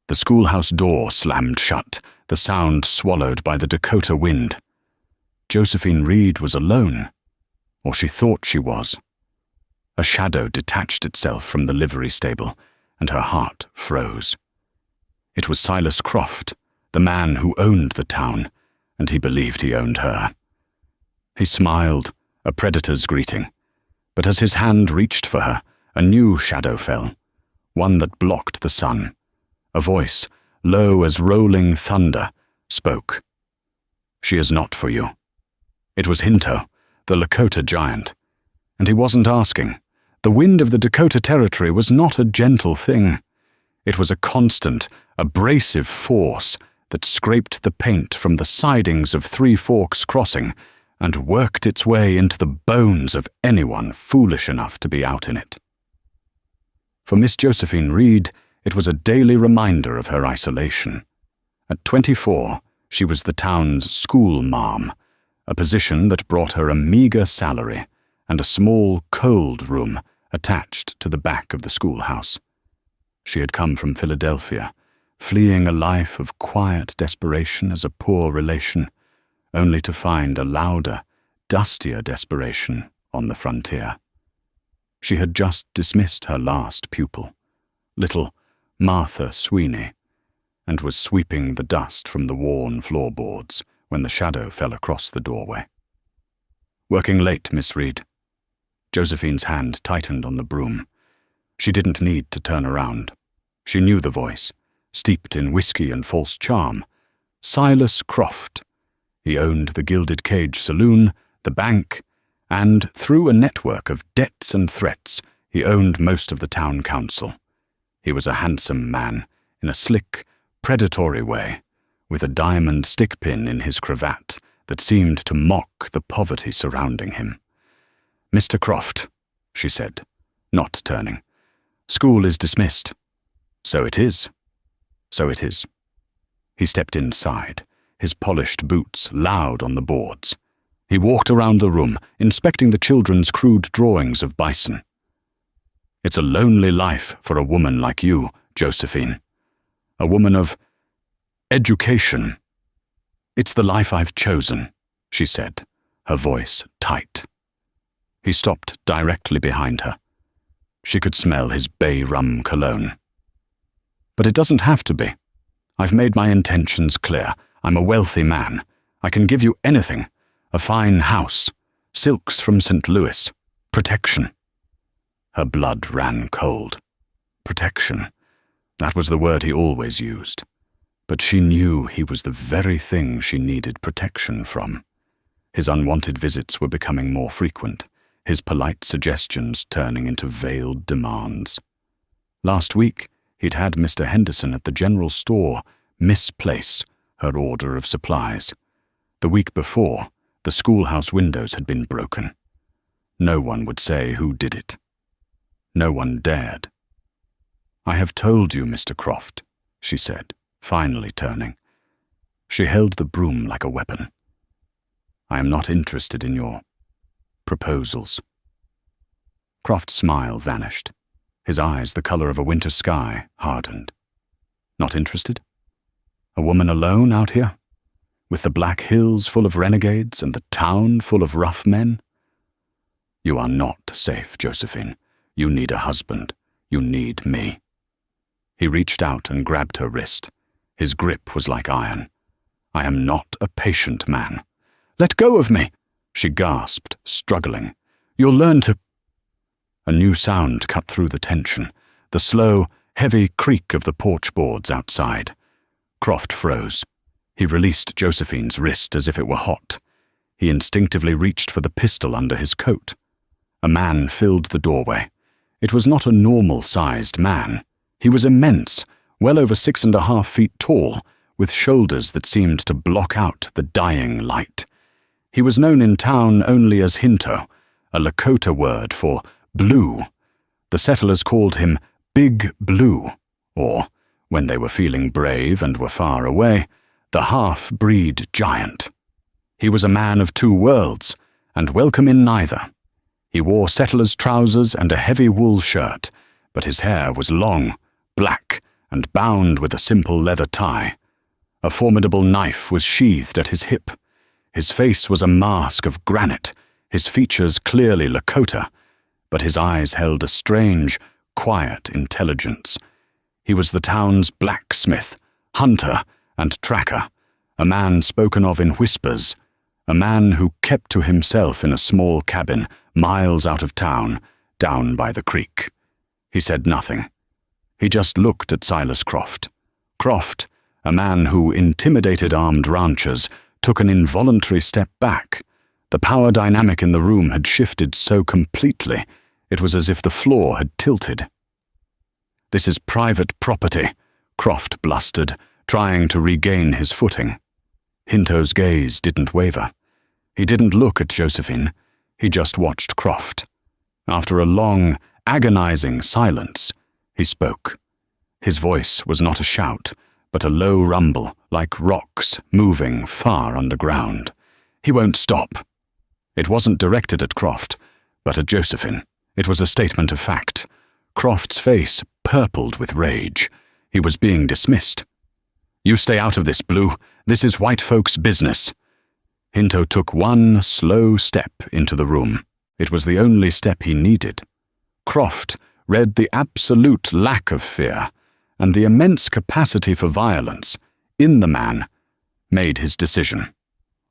The schoolhouse door slammed shut, the sound swallowed by the Dakota wind. Josephine Reed was alone, or she thought she was. A shadow detached itself from the livery stable, and her heart froze. It was Silas Croft, the man who owned the town, and he believed he owned her. He smiled, a predator's greeting, but as his hand reached for her, a new shadow fell, one that blocked the sun. A voice, low as rolling thunder, spoke. "She is not for you." It was Hinto, the Lakota giant, and he wasn't asking. The wind of the Dakota Territory was not a gentle thing. It was a constant, abrasive force that scraped the paint from the sidings of Three Forks Crossing and worked its way into the bones of anyone foolish enough to be out in it. For Miss Josephine Reed, it was a daily reminder of her isolation. At 24, she was the town's school marm, a position that brought her a meager salary and a small, cold room attached to the back of the schoolhouse. She had come from Philadelphia, fleeing a life of quiet desperation as a poor relation, only to find a louder, dustier desperation on the frontier. She had just dismissed her last pupil, little Martha Sweeney, and was sweeping the dust from the worn floorboards when the shadow fell across the doorway. "Working late, Miss Reed." Josephine's hand tightened on the broom. She didn't need to turn around. She knew the voice, steeped in whiskey and false charm. Silas Croft. He owned the Gilded Cage Saloon, the bank, and through a network of debts and threats, he owned most of the town council. He was a handsome man, in a slick, predatory way, with a diamond stickpin in his cravat that seemed to mock the poverty surrounding him. "Mr. Croft," she said, not turning. "School is dismissed." "So it is. So it is." He stepped inside, his polished boots loud on the boards. He walked around the room, inspecting the children's crude drawings of bison. "It's a lonely life for a woman like you, Josephine. A woman of education." "It's the life I've chosen," she said, her voice tight. He stopped directly behind her. She could smell his bay rum cologne. "But it doesn't have to be. I've made my intentions clear. I'm a wealthy man. I can give you anything. A fine house, silks from St. Louis, protection." Her blood ran cold. Protection. That was the word he always used. But she knew he was the very thing she needed protection from. His unwanted visits were becoming more frequent, his polite suggestions turning into veiled demands. Last week, he'd had Mr. Henderson at the general store misplace her order of supplies. The week before, the schoolhouse windows had been broken. No one would say who did it. No one dared. "I have told you, Mr. Croft," she said, finally turning. She held the broom like a weapon. "I am not interested in your proposals." Croft's smile vanished. His eyes, the color of a winter sky, hardened. "Not interested? A woman alone out here? With the Black Hills full of renegades and the town full of rough men? You are not safe, Josephine. You need a husband. You need me." He reached out and grabbed her wrist. His grip was like iron. "I am not a patient man." "Let go of me," she gasped, struggling. "You'll learn to—" A new sound cut through the tension, the slow, heavy creak of the porch boards outside. Croft froze. He released Josephine's wrist as if it were hot. He instinctively reached for the pistol under his coat. A man filled the doorway. It was not a normal-sized man. He was immense, well over 6.5 feet tall, with shoulders that seemed to block out the dying light. He was known in town only as Hinto, a Lakota word for blue. The settlers called him Big Blue, or, when they were feeling brave and were far away, the half-breed giant. He was a man of two worlds, and welcome in neither. He wore settler's trousers and a heavy wool shirt, but his hair was long, black, and bound with a simple leather tie. A formidable knife was sheathed at his hip. His face was a mask of granite, his features clearly Lakota, but his eyes held a strange, quiet intelligence. He was the town's blacksmith, hunter, and tracker, a man spoken of in whispers, a man who kept to himself in a small cabin miles out of town, down by the creek. He said nothing. He just looked at Silas Croft. Croft, a man who intimidated armed ranchers, took an involuntary step back. The power dynamic in the room had shifted so completely, it was as if the floor had tilted. "This is private property," Croft blustered, trying to regain his footing. Hinto's gaze didn't waver. He didn't look at Josephine. He just watched Croft. After a long, agonizing silence, he spoke. His voice was not a shout, but a low rumble, like rocks moving far underground. "He won't stop." It wasn't directed at Croft, but at Josephine. It was a statement of fact. Croft's face purpled with rage. He was being dismissed. "You stay out of this, Blue. This is white folks' business." Hinto took one slow step into the room. It was the only step he needed. Croft read the absolute lack of fear and the immense capacity for violence in the man, made his decision.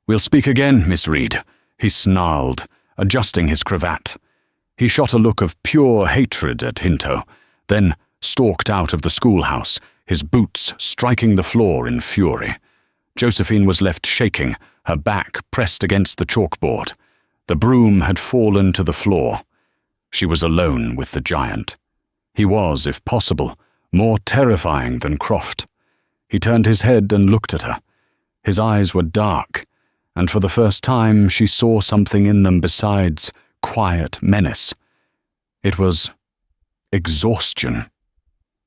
"We'll speak again, Miss Reed," he snarled, adjusting his cravat. He shot a look of pure hatred at Hinto, then stalked out of the schoolhouse, his boots striking the floor in fury. Josephine was left shaking, her back pressed against the chalkboard. The broom had fallen to the floor. She was alone with the giant. He was, if possible, more terrifying than Croft. He turned his head and looked at her. His eyes were dark, and for the first time she saw something in them besides quiet menace. It was exhaustion.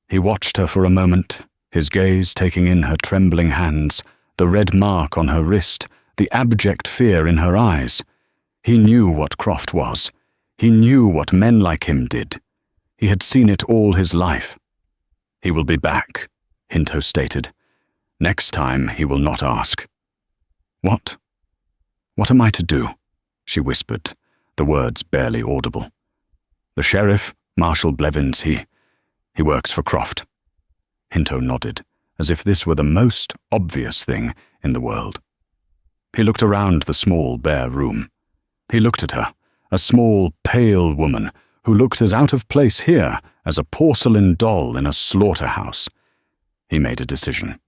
He watched her for a moment, his gaze taking in her trembling hands, the red mark on her wrist, the abject fear in her eyes. He knew what Croft was. He knew what men like him did. He had seen it all his life. "He will be back," Hinto stated. "Next time he will not ask." What am I to do?" she whispered, the words barely audible. "The sheriff, Marshal Blevins, he works for Croft." Hinto nodded, as if this were the most obvious thing in the world. He looked around the small, bare room. He looked at her, a small, pale woman who looked as out of place here as a porcelain doll in a slaughterhouse. He made a decision.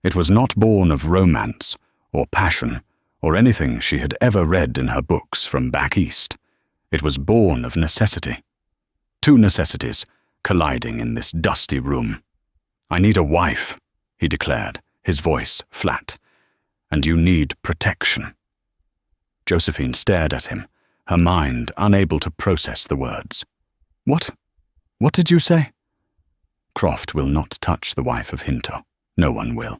It was not born of romance or passion or anything she had ever read in her books from back east. It was born of necessity. Two necessities colliding in this dusty room. "I need a wife," he declared, his voice flat. "And you need protection." Josephine stared at him, her mind unable to process the words. What did you say?" "Croft will not touch the wife of Hinto. No one will.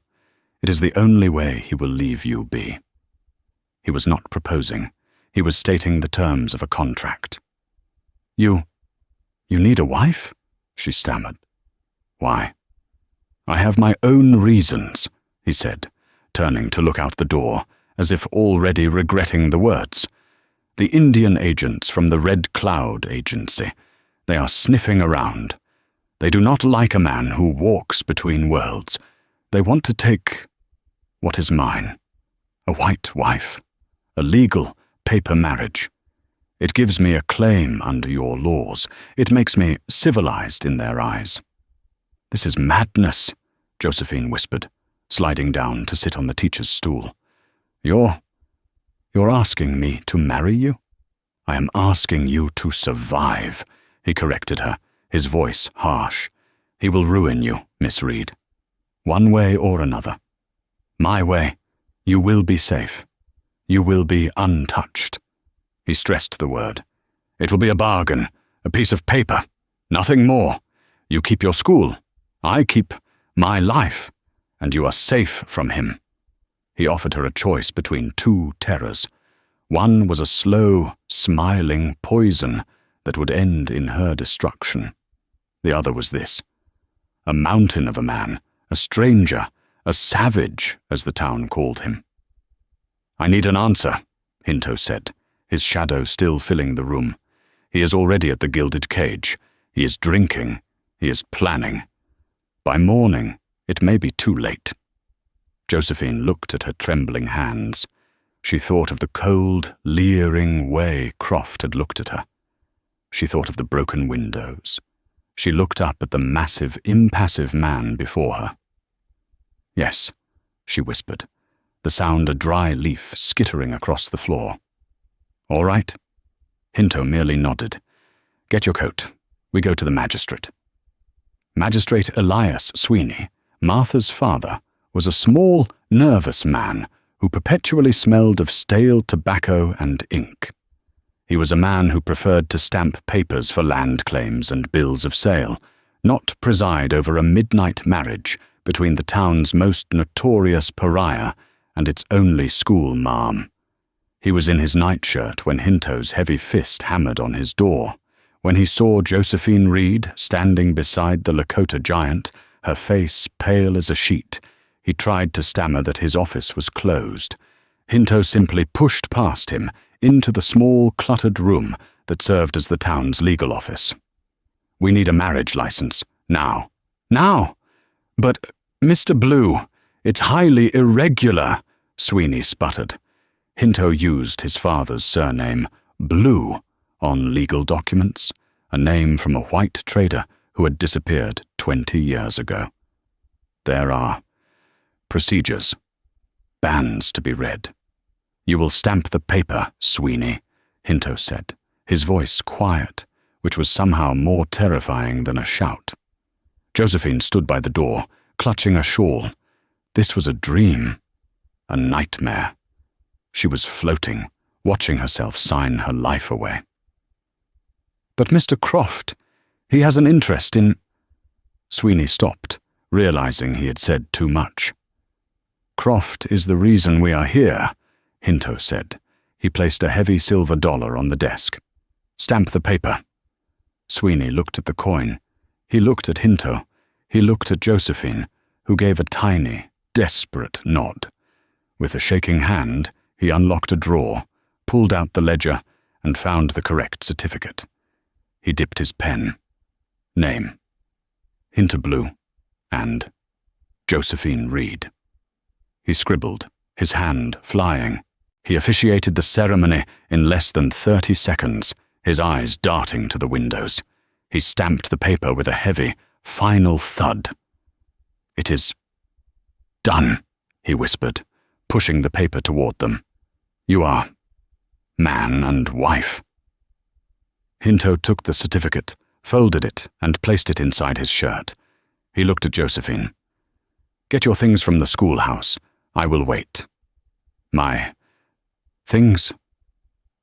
It is the only way he will leave you be." He was not proposing. He was stating the terms of a contract. You need a wife?" she stammered. "Why?" "I have my own reasons," he said, turning to look out the door, as if already regretting the words. "The Indian agents from the Red Cloud Agency. They are sniffing around. They do not like a man who walks between worlds. They want to take what is mine. A white wife. A legal paper marriage. It gives me a claim under your laws. It makes me civilized in their eyes." "This is madness," Josephine whispered, sliding down to sit on the teacher's stool. You're asking me to marry you?" "I am asking you to survive," he corrected her, his voice harsh. "He will ruin you, Miss Reed. One way or another. My way, you will be safe. You will be untouched." He stressed the word. "It will be a bargain, a piece of paper, nothing more. You keep your school, I keep my life, and you are safe from him." He offered her a choice between two terrors. One was a slow, smiling poison that would end in her destruction. The other was this: a mountain of a man, a stranger, a savage, as the town called him. "I need an answer," Hinto said, his shadow still filling the room. "He is already at the gilded cage. He is drinking. He is planning. By morning, it may be too late." Josephine looked at her trembling hands. She thought of the cold, leering way Croft had looked at her. She thought of the broken windows. She looked up at the massive, impassive man before her. "Yes," she whispered, the sound a dry leaf skittering across the floor. "All right." Hinto merely nodded. "Get your coat. We go to the magistrate." Magistrate Elias Sweeney, Martha's father, was a small, nervous man who perpetually smelled of stale tobacco and ink. He was a man who preferred to stamp papers for land claims and bills of sale, not preside over a midnight marriage between the town's most notorious pariah and its only school marm. He was in his nightshirt when Hinto's heavy fist hammered on his door. When he saw Josephine Reed standing beside the Lakota giant, her face pale as a sheet, he tried to stammer that his office was closed. Hinto simply pushed past him into the small, cluttered room that served as the town's legal office. "We need a marriage license. Now." "Now?" "But, Mr. Blue, it's highly irregular," Sweeney sputtered. Hinto used his father's surname, Blue, on legal documents, a name from a white trader who had disappeared 20 years ago. "There are procedures, bans to be read. You will stamp the paper, Sweeney," Hinto said, his voice quiet, which was somehow more terrifying than a shout. Josephine stood by the door, clutching a shawl. This was a dream, a nightmare. She was floating, watching herself sign her life away. "But Mr. Croft, he has an interest in—" Sweeney stopped, realizing he had said too much. "Croft is the reason we are here," Hinto said. He placed a heavy silver dollar on the desk. "Stamp the paper." Sweeney looked at the coin. He looked at Hinto. He looked at Josephine, who gave a tiny, desperate nod. With a shaking hand, he unlocked a drawer, pulled out the ledger, and found the correct certificate. He dipped his pen. Name: Hinto Blue, and Josephine Reed. He scribbled, his hand flying. He officiated the ceremony in less than 30 seconds, his eyes darting to the windows. He stamped the paper with a heavy, final thud. "It is done," he whispered, pushing the paper toward them. "You are man and wife." Hinto took the certificate, folded it, and placed it inside his shirt. He looked at Josephine. "Get your things from the schoolhouse. I will wait." "My things?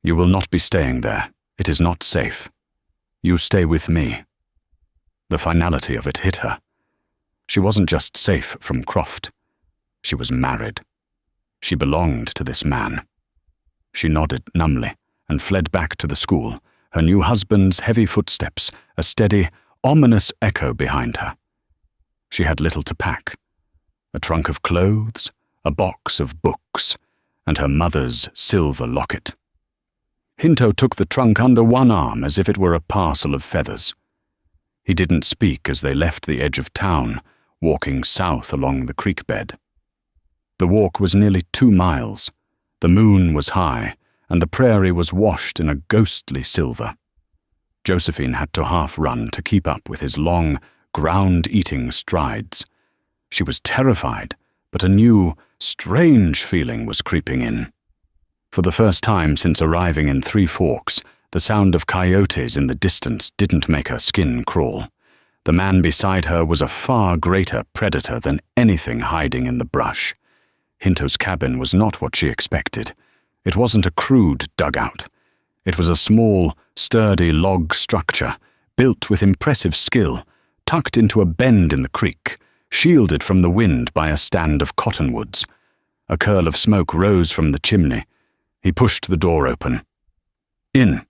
You will not be staying there. It is not safe. You stay with me." The finality of it hit her. She wasn't just safe from Croft. She was married. She belonged to this man. She nodded numbly and fled back to the school, her new husband's heavy footsteps, a steady, ominous echo behind her. She had little to pack: a trunk of clothes, a box of books, and her mother's silver locket. Hinto took the trunk under one arm as if it were a parcel of feathers. He didn't speak as they left the edge of town, walking south along the creek bed. The walk was nearly 2 miles. The moon was high, and the prairie was washed in a ghostly silver. Josephine had to half-run to keep up with his long, ground-eating strides. She was terrified, but a new, strange feeling was creeping in. For the first time since arriving in Three Forks, the sound of coyotes in the distance didn't make her skin crawl. The man beside her was a far greater predator than anything hiding in the brush. Hinto's cabin was not what she expected. It wasn't a crude dugout. It was a small, sturdy log structure, built with impressive skill, tucked into a bend in the creek, shielded from the wind by a stand of cottonwoods. A curl of smoke rose from the chimney. He pushed the door open. "In."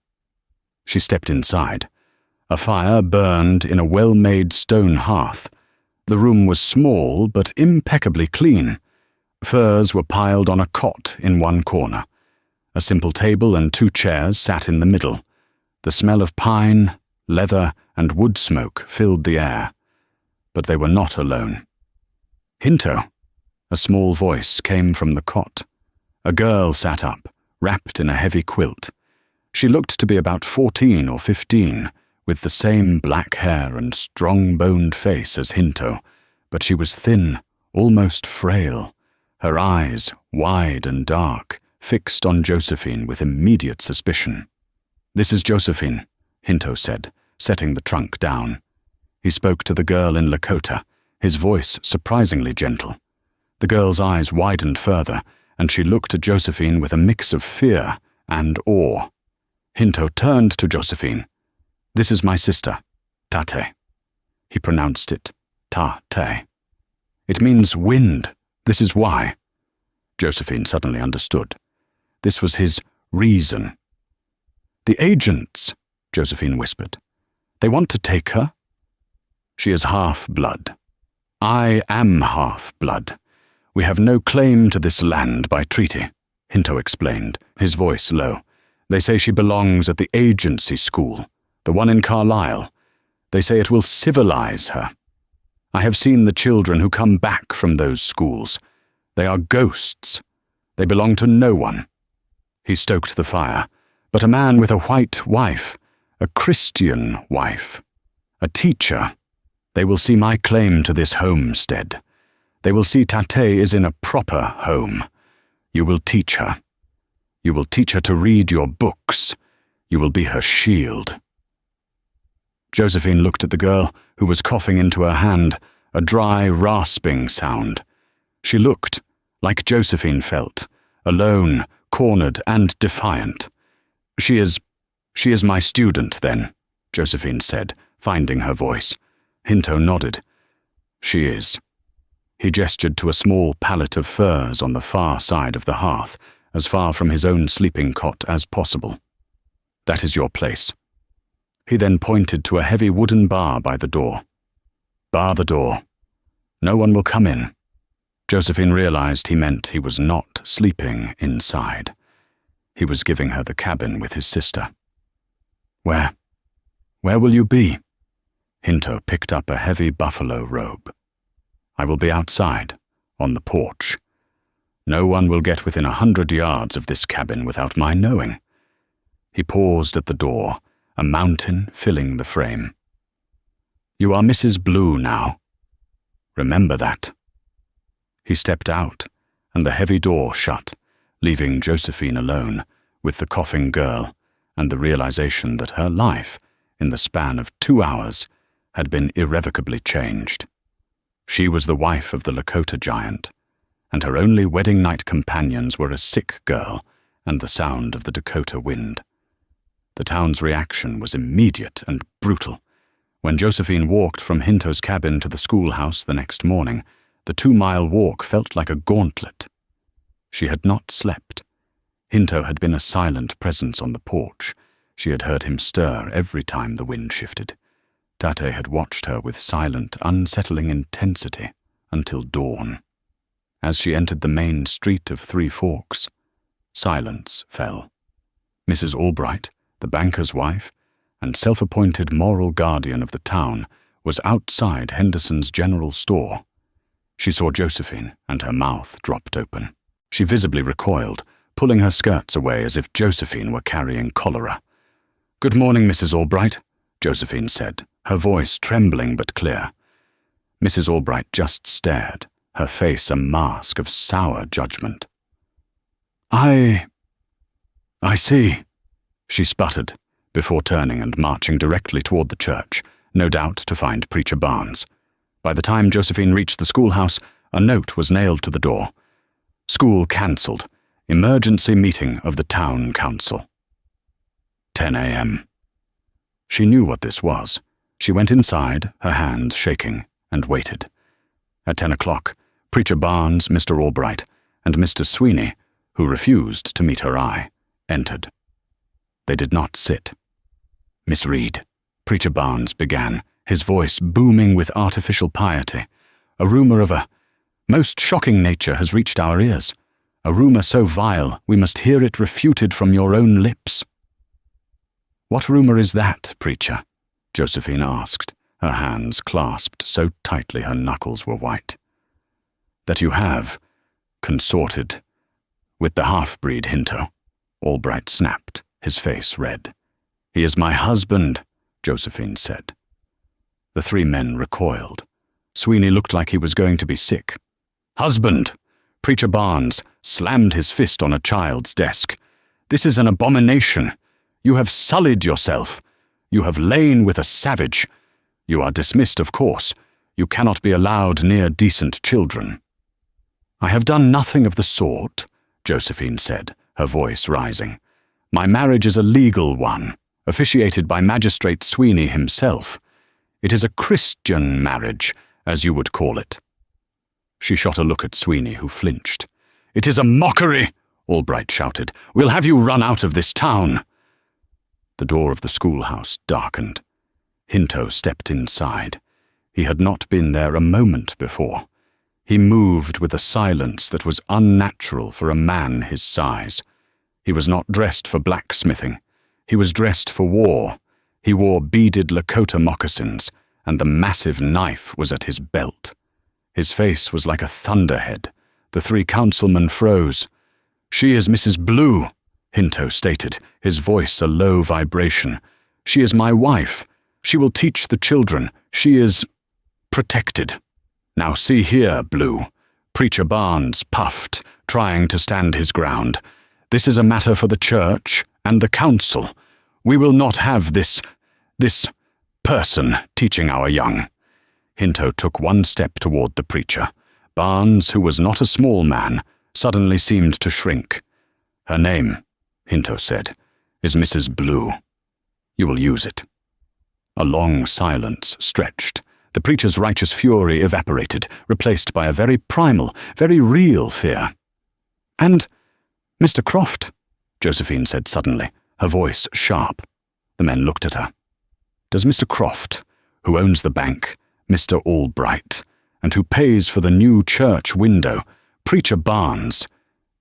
She stepped inside. A fire burned in a well-made stone hearth. The room was small but impeccably clean. Furs were piled on a cot in one corner. A simple table and 2 chairs sat in the middle. The smell of pine, leather, and wood smoke filled the air. But they were not alone. "Hinto," a small voice came from the cot. A girl sat up, wrapped in a heavy quilt. She looked to be about 14 or 15, with the same black hair and strong-boned face as Hinto, but she was thin, almost frail, her eyes, wide and dark, fixed on Josephine with immediate suspicion. "This is Josephine," Hinto said, setting the trunk down. He spoke to the girl in Lakota, his voice surprisingly gentle. The girl's eyes widened further, and she looked at Josephine with a mix of fear and awe. Hinto turned to Josephine. "This is my sister, Tate." He pronounced it Ta-te. "It means wind. This is why." Josephine suddenly understood. This was his reason. "The agents," Josephine whispered. "They want to take her?" "She is half-blood. I am half-blood. We have no claim to this land by treaty," Hinto explained, his voice low. "They say she belongs at the agency school, the one in Carlisle. They say it will civilize her. I have seen the children who come back from those schools. They are ghosts. They belong to no one." He stoked the fire. "But a man with a white wife, a Christian wife, a teacher, they will see my claim to this homestead. They will see Tate is in a proper home. You will teach her. You will teach her to read your books. You will be her shield." Josephine looked at the girl, who was coughing into her hand, a dry, rasping sound. She looked, like Josephine felt, alone, cornered, and defiant. She is my student, then," Josephine said, finding her voice. Hinto nodded. "She is." He gestured to a small pallet of furs on the far side of the hearth, as far from his own sleeping cot as possible. "That is your place." He then pointed to a heavy wooden bar by the door. "Bar the door. No one will come in." Josephine realized he meant he was not sleeping inside. He was giving her the cabin with his sister. Where will you be?" Hinto picked up a heavy buffalo robe. "I will be outside, on the porch. No one will get within 100 yards of this cabin without my knowing." He paused at the door, a mountain filling the frame. "You are Mrs. Blue now. Remember that." He stepped out, and the heavy door shut, leaving Josephine alone with the coughing girl and the realization that her life, in the span of 2 hours, had been irrevocably changed. She was the wife of the Lakota giant, and her only wedding night companions were a sick girl and the sound of the Dakota wind. The town's reaction was immediate and brutal. When Josephine walked from Hinto's cabin to the schoolhouse the next morning, the 2-mile walk felt like a gauntlet. She had not slept. Hinto had been a silent presence on the porch. She had heard him stir every time the wind shifted. Tate had watched her with silent, unsettling intensity until dawn. As she entered the main street of Three Forks, silence fell. Mrs. Albright, the banker's wife, and self-appointed moral guardian of the town, was outside Henderson's general store. She saw Josephine, and her mouth dropped open. She visibly recoiled, pulling her skirts away as if Josephine were carrying cholera. "Good morning, Mrs. Albright," Josephine said, her voice trembling but clear. Mrs. Albright just stared, her face a mask of sour judgment. I see," she sputtered, before turning and marching directly toward the church, no doubt to find Preacher Barnes. By the time Josephine reached the schoolhouse, a note was nailed to the door. "School cancelled. Emergency meeting of the town council. 10 a.m. She knew what this was. She went inside, her hands shaking, and waited. At 10 o'clock, Preacher Barnes, Mr. Albright, and Mr. Sweeney, who refused to meet her eye, entered. They did not sit. "Miss Reed," Preacher Barnes began, his voice booming with artificial piety, A rumor of a most shocking nature has reached our ears. A rumor so vile we must hear it refuted from your own lips." "What rumor is that, preacher?" Josephine asked, her hands clasped so tightly her knuckles were white. "That you have consorted with the half-breed Hinto," Albright snapped, his face red. "He is my husband," Josephine said. The three men recoiled. Sweeney looked like he was going to be sick. "Husband!" Preacher Barnes slammed his fist on a child's desk. "This is an abomination. You have sullied yourself. You have lain with a savage. You are dismissed, of course. You cannot be allowed near decent children." "I have done nothing of the sort," Josephine said, her voice rising. "My marriage is a legal one, officiated by Magistrate Sweeney himself. It is a Christian marriage, as you would call it." She shot a look at Sweeney, who flinched. "It is a mockery!" Albright shouted. "We'll have you run out of this town." The door of the schoolhouse darkened. Hinto stepped inside. He had not been there a moment before. He moved with a silence that was unnatural for a man his size. He was not dressed for blacksmithing. He was dressed for war. He wore beaded Lakota moccasins, and the massive knife was at his belt. His face was like a thunderhead. The three councilmen froze. "She is Mrs. Blue," Hinto stated, his voice a low vibration. "She is my wife. She will teach the children. She is protected. Now see here, Blue." Preacher Barnes puffed, trying to stand his ground. "This is a matter for the church and the council. We will not have this person teaching our young." Hinto took one step toward the preacher. Barnes, who was not a small man, suddenly seemed to shrink. "Her name," Hinto said, "is Mrs. Blue. You will use it." A long silence stretched. The preacher's righteous fury evaporated, replaced by a very primal, very real fear. "And Mr. Croft," Josephine said suddenly, her voice sharp. The men looked at her. "Does Mr. Croft, who owns the bank, Mr. Albright, and who pays for the new church window, Preacher Barnes,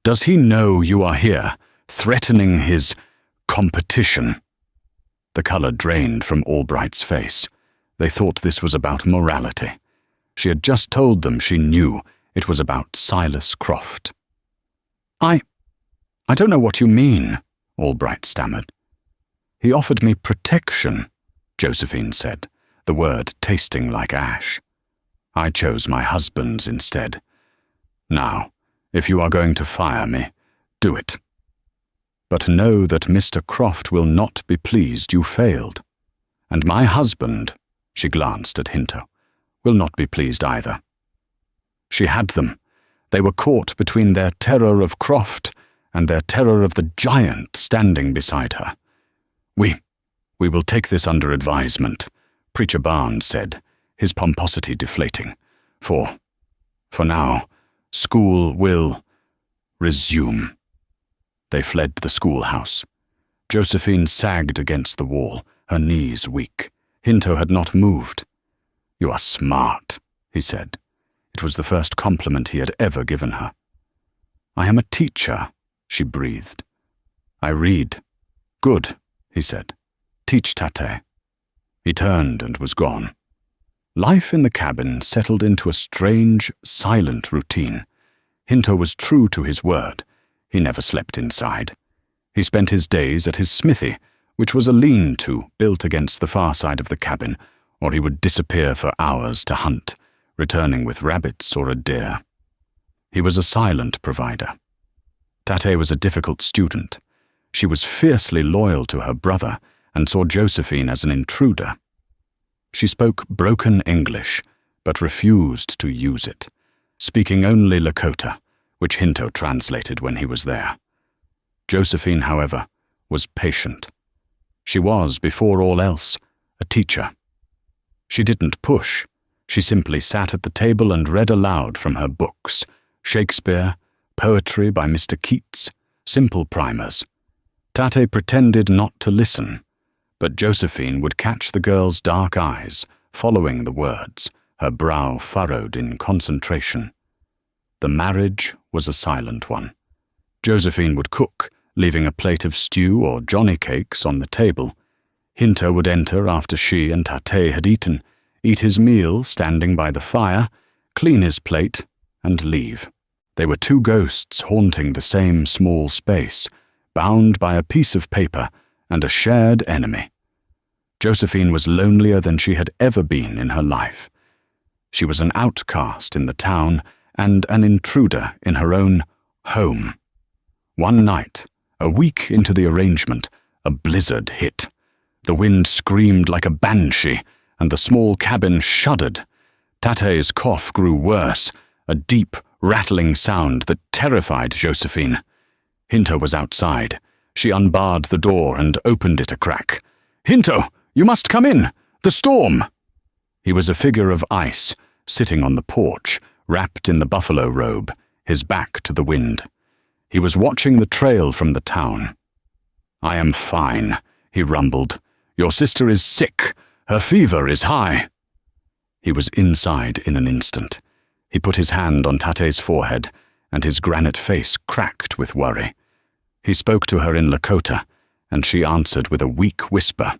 does he know you are here, threatening his competition?" The color drained from Albright's face. They thought this was about morality. She had just told them she knew it was about Silas Croft. I don't know what you mean," Albright stammered. "He offered me protection," Josephine said, the word tasting like ash. "I chose my husband's instead. Now, if you are going to fire me, do it. But know that Mr. Croft will not be pleased you failed. And my husband," she glanced at Hinto, "will not be pleased either." She had them. They were caught between their terror of Croft and their terror of the giant standing beside her. We will take this under advisement," Preacher Barnes said, his pomposity deflating. For now, school will resume." They fled the schoolhouse. Josephine sagged against the wall, her knees weak. Hinto had not moved. "You are smart," he said. It was the first compliment he had ever given her. "I am a teacher," she breathed. "I read." "Good," he said. "Teach Tate." He turned and was gone. Life in the cabin settled into a strange, silent routine. Hinto was true to his word. He never slept inside. He spent his days at his smithy, which was a lean-to built against the far side of the cabin, or he would disappear for hours to hunt, returning with rabbits or a deer. He was a silent provider. Tate was a difficult student. She was fiercely loyal to her brother and saw Josephine as an intruder. She spoke broken English, but refused to use it, speaking only Lakota, which Hinto translated when he was there. Josephine, however, was patient. She was, before all else, a teacher. She didn't push. She simply sat at the table and read aloud from her books, Shakespeare, poetry by Mr. Keats, simple primers. Tate pretended not to listen, but Josephine would catch the girl's dark eyes, following the words, her brow furrowed in concentration. The marriage was a silent one. Josephine would cook, leaving a plate of stew or johnny cakes on the table. Hinto would enter after she and Tate had eaten, eat his meal standing by the fire, clean his plate, and leave. They were two ghosts haunting the same small space, bound by a piece of paper and a shared enemy. Josephine was lonelier than she had ever been in her life. She was an outcast in the town and an intruder in her own home. One night, a week into the arrangement, a blizzard hit. The wind screamed like a banshee, and the small cabin shuddered. Tate's cough grew worse, a deep, rattling sound that terrified Josephine. Hinto was outside. She unbarred the door and opened it a crack. "Hinto, you must come in! The storm!" He was a figure of ice, sitting on the porch, wrapped in the buffalo robe, his back to the wind. He was watching the trail from the town. "I am fine," he rumbled. "Your sister is sick. Her fever is high." He was inside in an instant. He put his hand on Tate's forehead, and his granite face cracked with worry. He spoke to her in Lakota, and she answered with a weak whisper.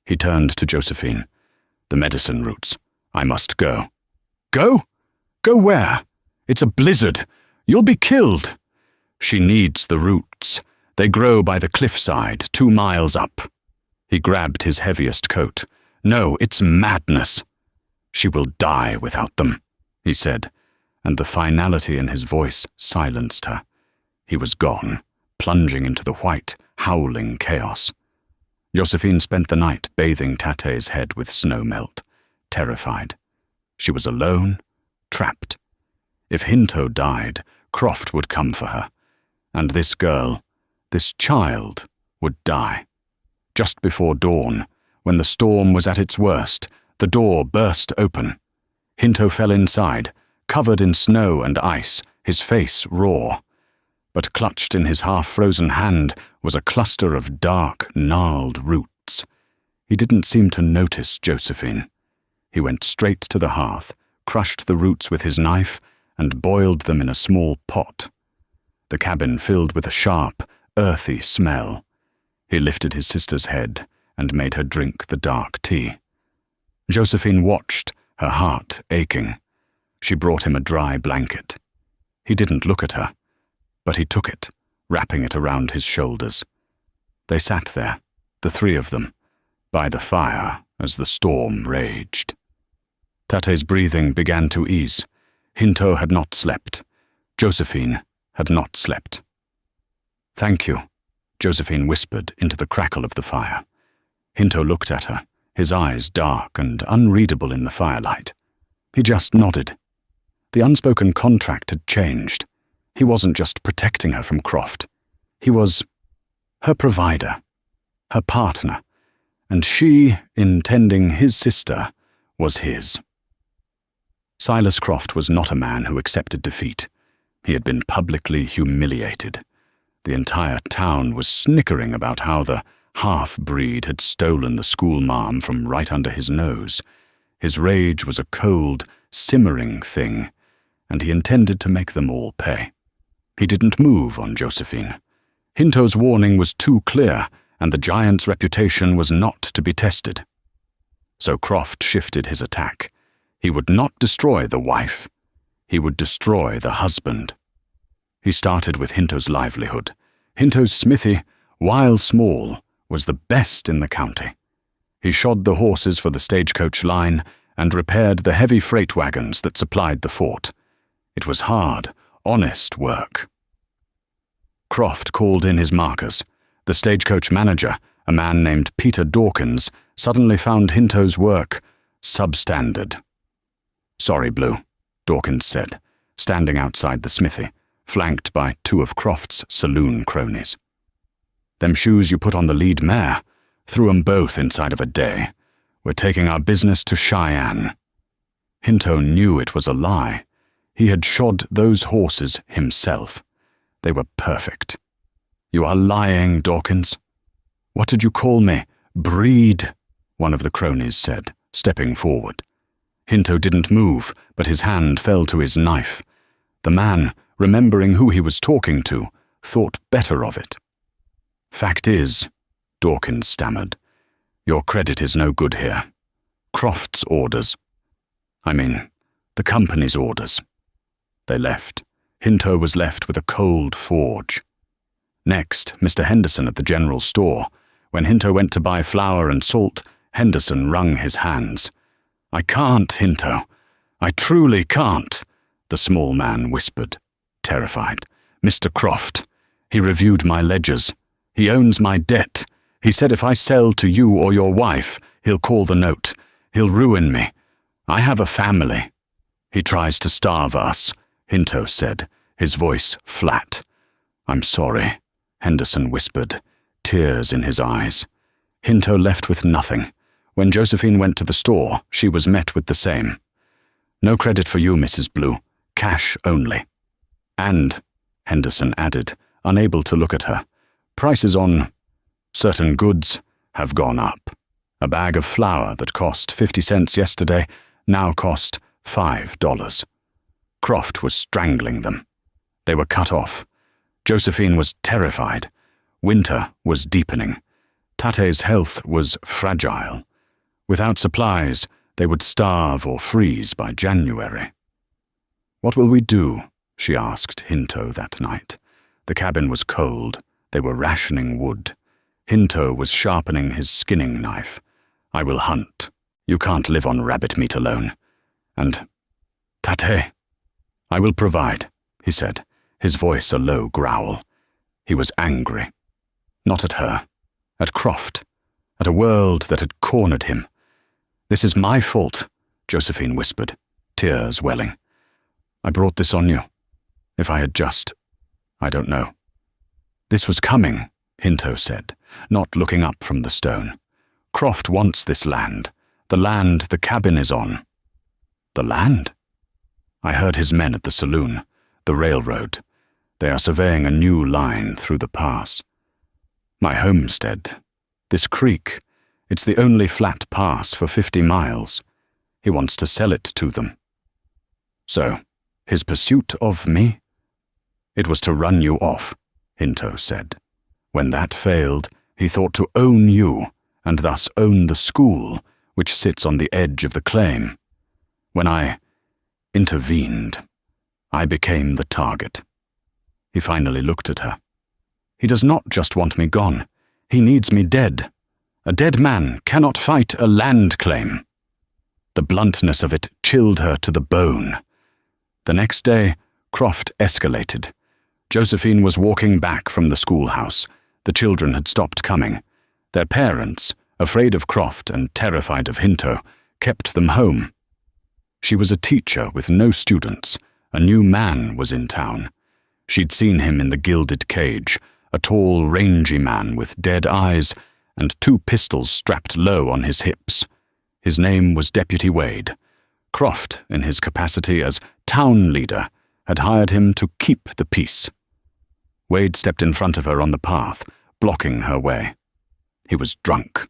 He turned to Josephine. "The medicine roots. I must go." "Go? Go where? It's a blizzard. You'll be killed." "She needs the roots. They grow by the cliffside, 2 miles up." He grabbed his heaviest coat. "No, it's madness." "She will die without them," he said, and the finality in his voice silenced her. He was gone, plunging into the white, howling chaos. Josephine spent the night bathing Tate's head with snow melt, terrified. She was alone, trapped. If Hinto died, Croft would come for her, and this girl, this child, would die. Just before dawn, when the storm was at its worst, the door burst open. Hinto fell inside, covered in snow and ice, his face raw. But clutched in his half-frozen hand was a cluster of dark, gnarled roots. He didn't seem to notice Josephine. He went straight to the hearth, crushed the roots with his knife, and boiled them in a small pot. The cabin filled with a sharp, earthy smell. He lifted his sister's head and made her drink the dark tea. Josephine watched, her heart aching. She brought him a dry blanket. He didn't look at her, but he took it, wrapping it around his shoulders. They sat there, the 3 of them, by the fire as the storm raged. Tate's breathing began to ease. Hinto had not slept. Josephine had not slept. "Thank you," Josephine whispered into the crackle of the fire. Hinto looked at her, his eyes dark and unreadable in the firelight. He just nodded. The unspoken contract had changed. He wasn't just protecting her from Croft. He was her provider, her partner, and she, in tending his sister, was his. Silas Croft was not a man who accepted defeat. He had been publicly humiliated. The entire town was snickering about how the half-breed had stolen the schoolmarm from right under his nose. His rage was a cold, simmering thing, and he intended to make them all pay. He didn't move on Josephine. Hinto's warning was too clear, and the giant's reputation was not to be tested. So Croft shifted his attack. He would not destroy the wife. He would destroy the husband. He started with Hinto's livelihood. Hinto's smithy, while small, was the best in the county. He shod the horses for the stagecoach line and repaired the heavy freight wagons that supplied the fort. It was hard, honest work. Croft called in his markers. The stagecoach manager, a man named Peter Dawkins, suddenly found Hinto's work substandard. "Sorry, Blue," Dawkins said, standing outside the smithy, flanked by 2 of Croft's saloon cronies. "Them shoes you put on the lead mare, threw 'em both inside of a day. We're taking our business to Cheyenne." Hinto knew it was a lie. He had shod those horses himself. They were perfect. "You are lying, Dawkins." "What did you call me? Breed," one of the cronies said, stepping forward. Hinto didn't move, but his hand fell to his knife. The man, remembering who he was talking to, thought better of it. "Fact is," Dawkins stammered, "your credit is no good here. Croft's orders. I mean, the company's orders." They left. Hinto was left with a cold forge. Next, Mr. Henderson at the general store. When Hinto went to buy flour and salt, Henderson wrung his hands. "I can't, Hinto. I truly can't," the small man whispered, terrified. "Mr. Croft, he reviewed my ledgers. He owns my debt. He said if I sell to you or your wife, he'll call the note. He'll ruin me. I have a family." "He tries to starve us," Hinto said, his voice flat. "I'm sorry," Henderson whispered, tears in his eyes. Hinto left with nothing. When Josephine went to the store, she was met with the same. "No credit for you, Mrs. Blue. Cash only." "And," Henderson added, unable to look at her, "prices on certain goods have gone up. A bag of flour that cost 50 cents yesterday now cost $5. Croft was strangling them. They were cut off. Josephine was terrified. Winter was deepening. Tate's health was fragile. Without supplies, they would starve or freeze by January. "What will we do?" she asked Hinto that night. The cabin was cold. They were rationing wood. Hinto was sharpening his skinning knife. "I will hunt. You can't live on rabbit meat alone. And, Tate, I will provide," he said, his voice a low growl. He was angry. Not at her. At Croft. At a world that had cornered him. "This is my fault," Josephine whispered, tears welling. "I brought this on you. If I had just... I don't know." "This was coming," Hinto said, not looking up from the stone. "Croft wants this land. The land the cabin is on." "The land?" "I heard his men at the saloon, the railroad. They are surveying a new line through the pass. My homestead. This creek. It's the only flat pass for 50 miles. He wants to sell it to them." "So, his pursuit of me?" "It was to run you off," Hinto said. "When that failed, he thought to own you, and thus own the school, which sits on the edge of the claim. When I intervened, I became the target." He finally looked at her. "He does not just want me gone. He needs me dead. A dead man cannot fight a land claim." The bluntness of it chilled her to the bone. The next day, Croft escalated. Josephine was walking back from the schoolhouse. The children had stopped coming. Their parents, afraid of Croft and terrified of Hinto, kept them home. She was a teacher with no students. A new man was in town. She'd seen him in the gilded cage, a tall, rangy man with dead eyes and 2 pistols strapped low on his hips. His name was Deputy Wade. Croft, in his capacity as town leader, had hired him to keep the peace. Wade stepped in front of her on the path, blocking her way. He was drunk.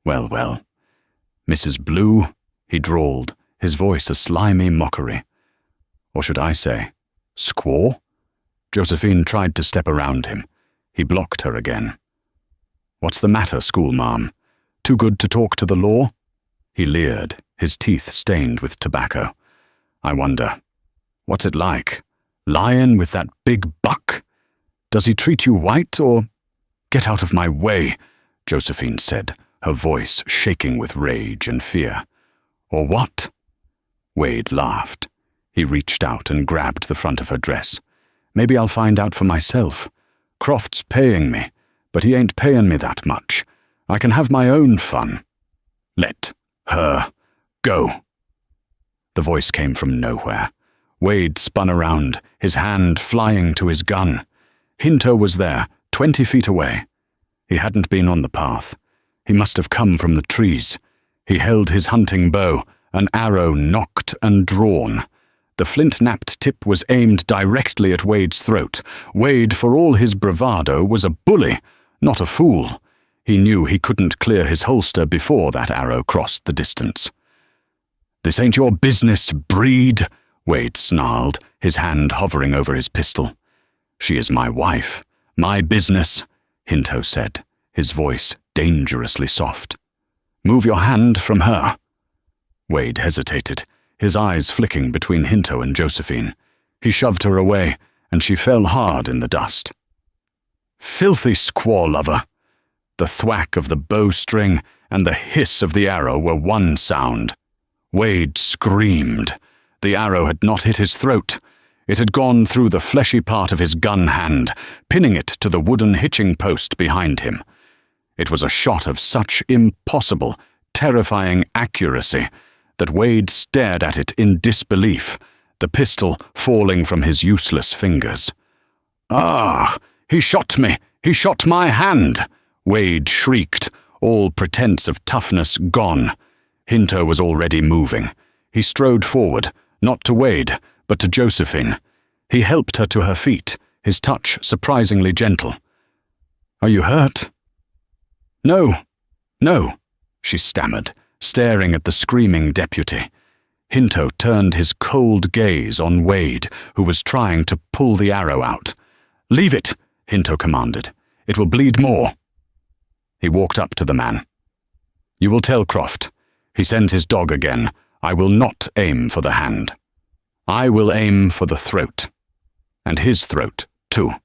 "Well, well. Mrs. Blue," he drawled, his voice a slimy mockery. "Or should I say, squaw?" Josephine tried to step around him. He blocked her again. "What's the matter, schoolmarm? Too good to talk to the law?" He leered, his teeth stained with tobacco. "I wonder, what's it like? Lying with that big buck? Does he treat you white or—" "Get out of my way," Josephine said, her voice shaking with rage and fear. "Or what?" Wade laughed. He reached out and grabbed the front of her dress. "Maybe I'll find out for myself. Croft's paying me, but he ain't paying me that much. I can have my own fun. Let her go." The voice came from nowhere. Wade spun around, his hand flying to his gun. Hinto was there, 20 feet away. He hadn't been on the path. He must have come from the trees. He held his hunting bow, an arrow nocked and drawn. The flint-napped tip was aimed directly at Wade's throat. Wade, for all his bravado, was a bully, not a fool. He knew he couldn't clear his holster before that arrow crossed the distance. "This ain't your business, breed," Wade snarled, his hand hovering over his pistol. "She is my wife. My business," Hinto said, his voice dangerously soft. "Move your hand from her." Wade hesitated, his eyes flicking between Hinto and Josephine. He shoved her away, and she fell hard in the dust. "Filthy squaw lover!" The thwack of the bowstring and the hiss of the arrow were one sound. Wade screamed. The arrow had not hit his throat. It had gone through the fleshy part of his gun hand, pinning it to the wooden hitching post behind him. It was a shot of such impossible, terrifying accuracy that Wade stared at it in disbelief, the pistol falling from his useless fingers. "Ah! He shot me! He shot my hand!" Wade shrieked, all pretense of toughness gone. Hinto was already moving. He strode forward, not to Wade, but to Josephine. He helped her to her feet, his touch surprisingly gentle. "Are you hurt?" No, she stammered, staring at the screaming deputy. Hinto turned his cold gaze on Wade, who was trying to pull the arrow out. "Leave it," Hinto commanded. "It will bleed more." He walked up to the man. "You will tell Croft. He sends his dog again. I will not aim for the hand. I will aim for the throat. And his throat, too."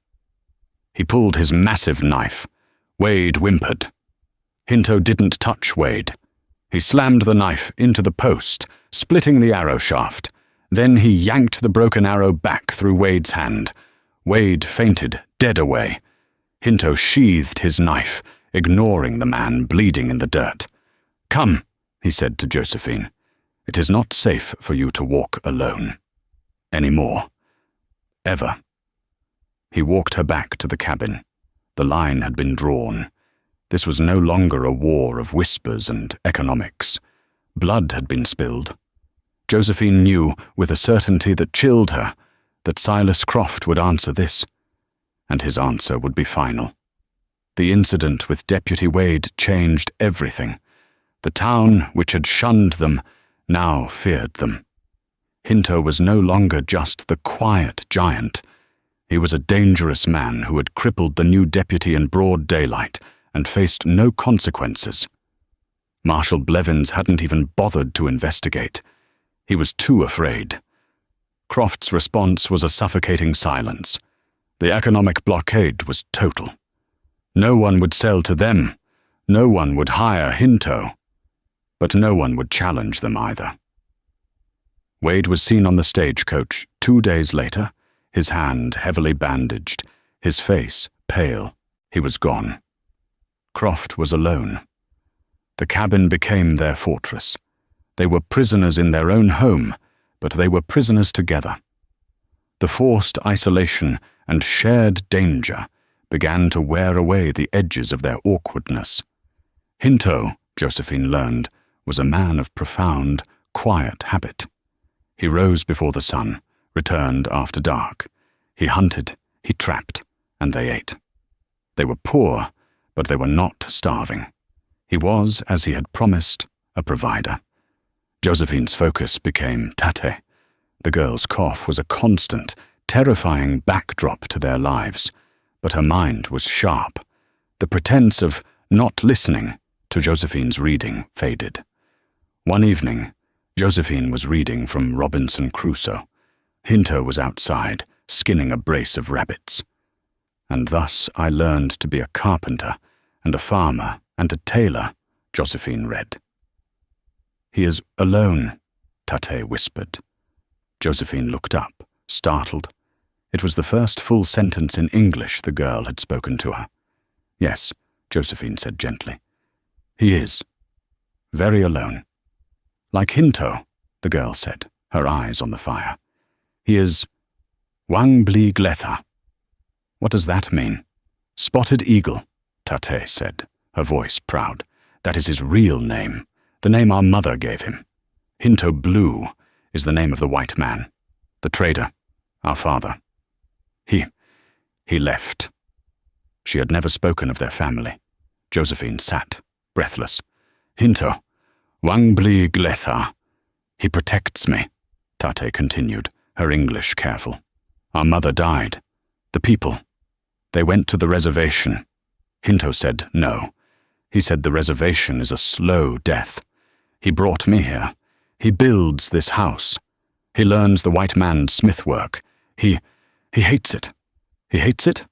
He pulled his massive knife. Wade whimpered. Hinto didn't touch Wade. He slammed the knife into the post, splitting the arrow shaft. Then he yanked the broken arrow back through Wade's hand. Wade fainted, dead away. Hinto sheathed his knife, ignoring the man bleeding in the dirt. "Come," he said to Josephine. "It is not safe for you to walk alone. Anymore. Ever." He walked her back to the cabin. The line had been drawn. This was no longer a war of whispers and economics. Blood had been spilled. Josephine knew, with a certainty that chilled her, that Silas Croft would answer this, and his answer would be final. The incident with Deputy Wade changed everything. The town, which had shunned them, now feared them. Hinto was no longer just the quiet giant. He was a dangerous man who had crippled the new deputy in broad daylight and faced no consequences. Marshal Blevins hadn't even bothered to investigate. He was too afraid. Croft's response was a suffocating silence. The economic blockade was total. No one would sell to them. No one would hire Hinto. But no one would challenge them either. Wade was seen on the stagecoach 2 days later, his hand heavily bandaged, his face pale. He was gone. Croft was alone. The cabin became their fortress. They were prisoners in their own home, but they were prisoners together. The forced isolation and shared danger began to wear away the edges of their awkwardness. Hinto, Josephine learned, was a man of profound, quiet habit. He rose before the sun, returned after dark. He hunted, he trapped, and they ate. They were poor, but they were not starving. He was, as he had promised, a provider. Josephine's focus became Tate. The girl's cough was a constant, terrifying backdrop to their lives, but her mind was sharp. The pretense of not listening to Josephine's reading faded. One evening, Josephine was reading from Robinson Crusoe. Hinto was outside, skinning a brace of rabbits. "And thus I learned to be a carpenter, and a farmer, and a tailor," Josephine read. "He is alone," Tate whispered. Josephine looked up, startled. It was the first full sentence in English the girl had spoken to her. "Yes," Josephine said gently. "He is. Very alone." "Like Hinto," the girl said, her eyes on the fire. "He is Wang Bli Gletha." "What does that mean?" "Spotted Eagle," Tate said, her voice proud. "That is his real name, the name our mother gave him. Hinto Blue is the name of the white man, the trader, our father. He left." She had never spoken of their family. Josephine sat, breathless. "Hinto, Wang Bli Gletha. He protects me, Tate continued, her English careful. Our mother died. The people. They went to the reservation. Hinto said no. He said the reservation is a slow death. He brought me here. He builds this house. He learns the white man's smith work. He hates it. He hates it?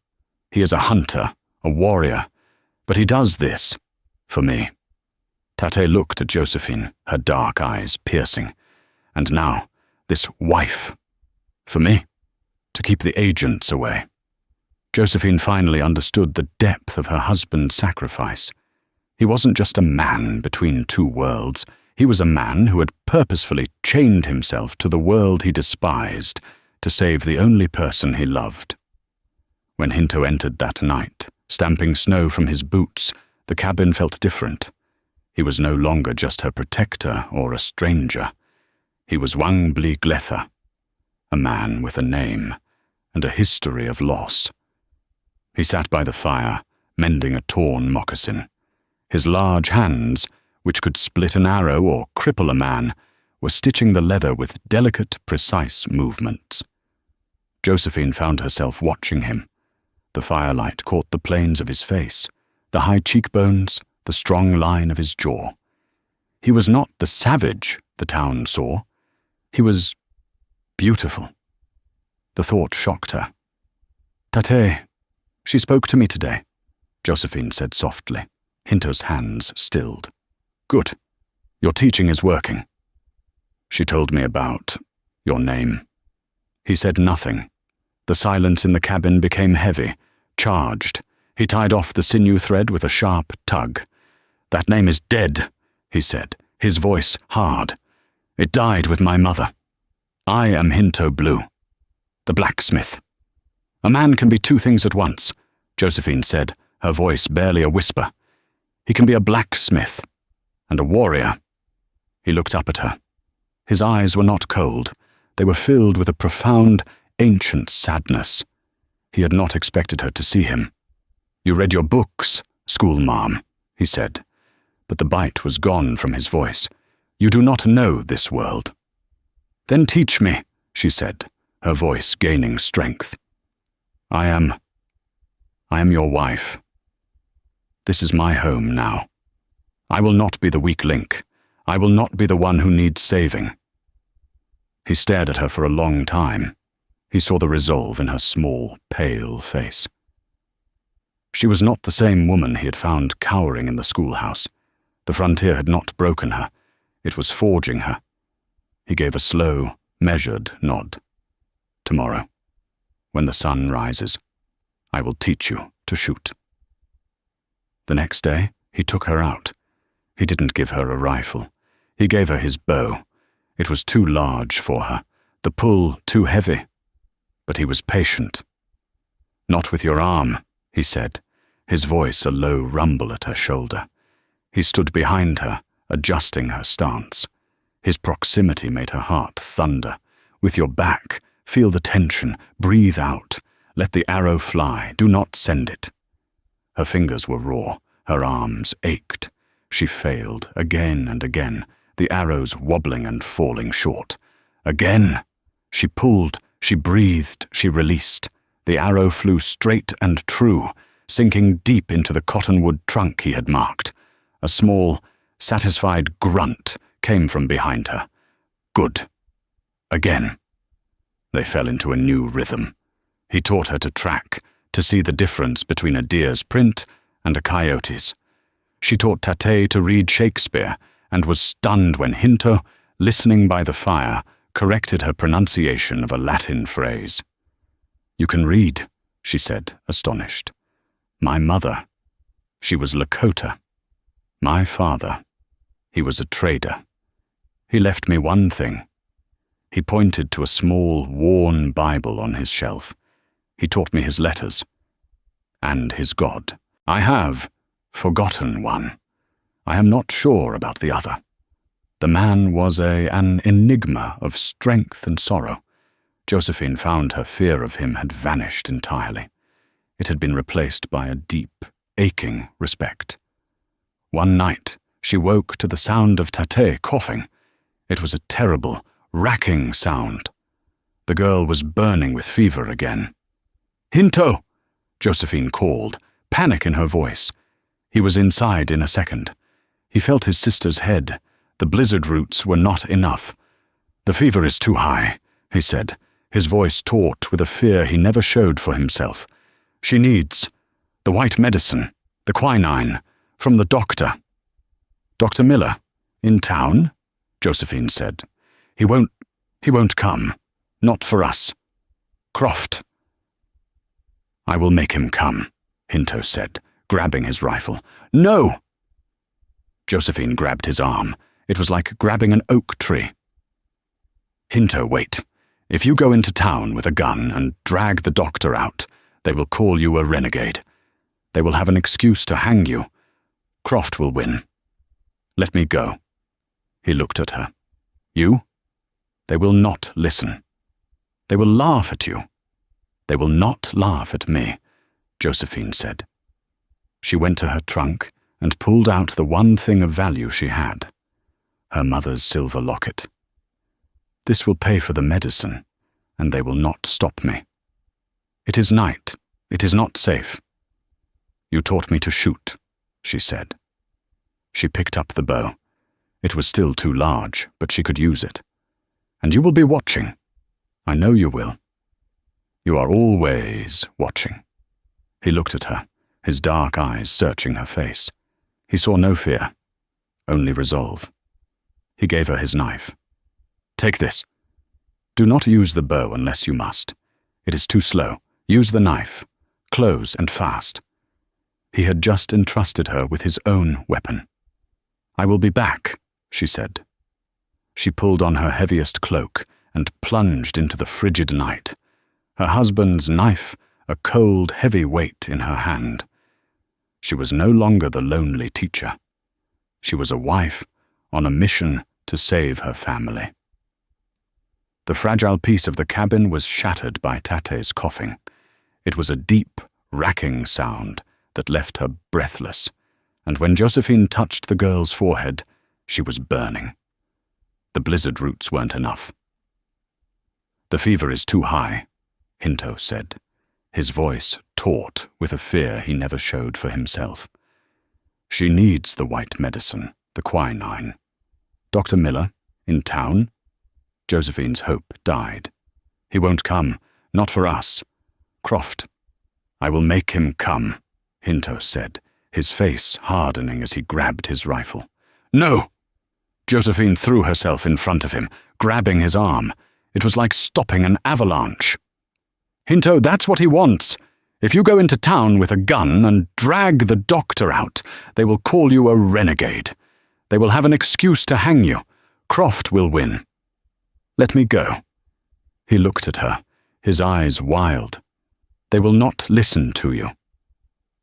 He is a hunter, a warrior, but he does this for me. Tate looked at Josephine, her dark eyes piercing. And now, this wife. For me, to keep the agents away. Josephine finally understood the depth of her husband's sacrifice. He wasn't just a man between two worlds. He was a man who had purposefully chained himself to the world he despised to save the only person he loved. When Hinto entered that night, stamping snow from his boots, the cabin felt different. He was no longer just her protector or a stranger. He was Wangbli Gletha, a man with a name and a history of loss. He sat by the fire, mending a torn moccasin. His large hands, which could split an arrow or cripple a man, were stitching the leather with delicate, precise movements. Josephine found herself watching him. The firelight caught the planes of his face, the high cheekbones, the strong line of his jaw. He was not the savage the town saw. He was beautiful. The thought shocked her. Tate, she spoke to me today, Josephine said softly. Hinto's hands stilled. Good. Your teaching is working. She told me about your name. He said nothing. The silence in the cabin became heavy, charged. He tied off the sinew thread with a sharp tug. That name is dead, he said, his voice hard. It died with my mother. I am Hinto Blue, the blacksmith. A man can be two things at once, Josephine said, her voice barely a whisper. He can be a blacksmith and a warrior. He looked up at her. His eyes were not cold. They were filled with a profound, ancient sadness. He had not expected her to see him. You read your books, schoolmarm, he said, but the bite was gone from his voice. You do not know this world. Then teach me, she said, her voice gaining strength. I am your wife. This is my home now. I will not be the weak link. I will not be the one who needs saving. He stared at her for a long time. He saw the resolve in her small, pale face. She was not the same woman he had found cowering in the schoolhouse. The frontier had not broken her. It was forging her. He gave a slow, measured nod. Tomorrow, when the sun rises, I will teach you to shoot. The next day, he took her out. He didn't give her a rifle. He gave her his bow. It was too large for her, the pull too heavy. But he was patient. Not with your arm, he said, his voice a low rumble at her shoulder. He stood behind her, adjusting her stance. His proximity made her heart thunder. With your back, feel the tension, breathe out. Let the arrow fly, do not send it. Her fingers were raw, her arms ached. She failed again and again, the arrows wobbling and falling short. Again! She pulled, she breathed, she released. The arrow flew straight and true, sinking deep into the cottonwood trunk he had marked. A small, satisfied grunt came from behind her. Good. Again. They fell into a new rhythm. He taught her to track, to see the difference between a deer's print and a coyote's. She taught Tate to read Shakespeare and was stunned when Hinto, listening by the fire, corrected her pronunciation of a Latin phrase. You can read, she said, astonished. My mother. She was Lakota. My father. He was a trader. He left me one thing. He pointed to a small, worn Bible on his shelf. He taught me his letters. And his God. I have forgotten one. I am not sure about the other. The man was an enigma of strength and sorrow. Josephine found her fear of him had vanished entirely. It had been replaced by a deep, aching respect. One night, she woke to the sound of Tate coughing. It was a terrible, racking sound. The girl was burning with fever again. "Hinto!" Josephine called, panic in her voice. He was inside in a second. He felt his sister's head. The blizzard roots were not enough. "The fever is too high," he said, his voice taut with a fear he never showed for himself. "She needs the white medicine, the quinine, from the doctor." "Dr. Miller? In town?" Josephine said. He won't come. Not for us. Croft." "I will make him come," Hinto said, grabbing his rifle. "No!" Josephine grabbed his arm. It was like grabbing an oak tree. "Hinto, wait. If you go into town with a gun and drag the doctor out, they will call you a renegade. They will have an excuse to hang you. Croft will win. Let me go." He looked at her. "You? They will not listen. They will laugh at you. They will not laugh at me," Josephine said. She went to her trunk and pulled out the one thing of value she had, her mother's silver locket. "This will pay for the medicine, and they will not stop me. It is night. It is not safe. You taught me to shoot," she said. She picked up the bow. It was still too large, but she could use it. "And you will be watching. I know you will. You are always watching." He looked at her, his dark eyes searching her face. He saw no fear, only resolve. He gave her his knife. "Take this. Do not use the bow unless you must. It is too slow. Use the knife. Close and fast." He had just entrusted her with his own weapon. "I will be back," she said. She pulled on her heaviest cloak and plunged into the frigid night, her husband's knife a cold, heavy weight in her hand. She was no longer the lonely teacher. She was a wife on a mission to save her family. The fragile piece of the cabin was shattered by Tate's coughing. It was a deep, racking sound that left her breathless, and when Josephine touched the girl's forehead, she was burning. The blizzard roots weren't enough. "The fever is too high," Hinto said, his voice taut with a fear he never showed for himself. "She needs the white medicine, the quinine. Dr. Miller, in town?" Josephine's hope died. "He won't come, not for us. Croft." "I will make him come," Hinto said, his face hardening as he grabbed his rifle. "No!" Josephine threw herself in front of him, grabbing his arm. It was like stopping an avalanche. "Hinto, that's what he wants. If you go into town with a gun and drag the doctor out, they will call you a renegade. They will have an excuse to hang you. Croft will win. Let me go." He looked at her, his eyes wild. "They will not listen to you."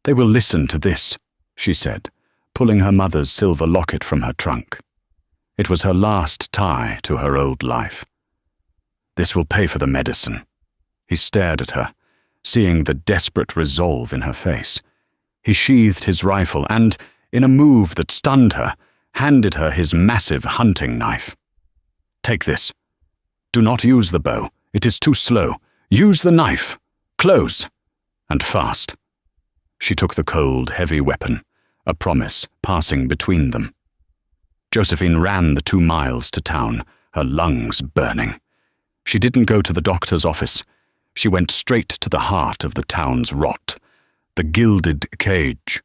"They will listen to this," she said, pulling her mother's silver locket from her trunk. It was her last tie to her old life. "This will pay for the medicine." He stared at her, seeing the desperate resolve in her face. He sheathed his rifle and, in a move that stunned her, handed her his massive hunting knife. "Take this. Do not use the bow. It is too slow. Use the knife. Close. And fast." She took the cold, heavy weapon, a promise passing between them. Josephine ran the 2 miles to town, her lungs burning. She didn't go to the doctor's office. She went straight to the heart of the town's rot, the gilded cage.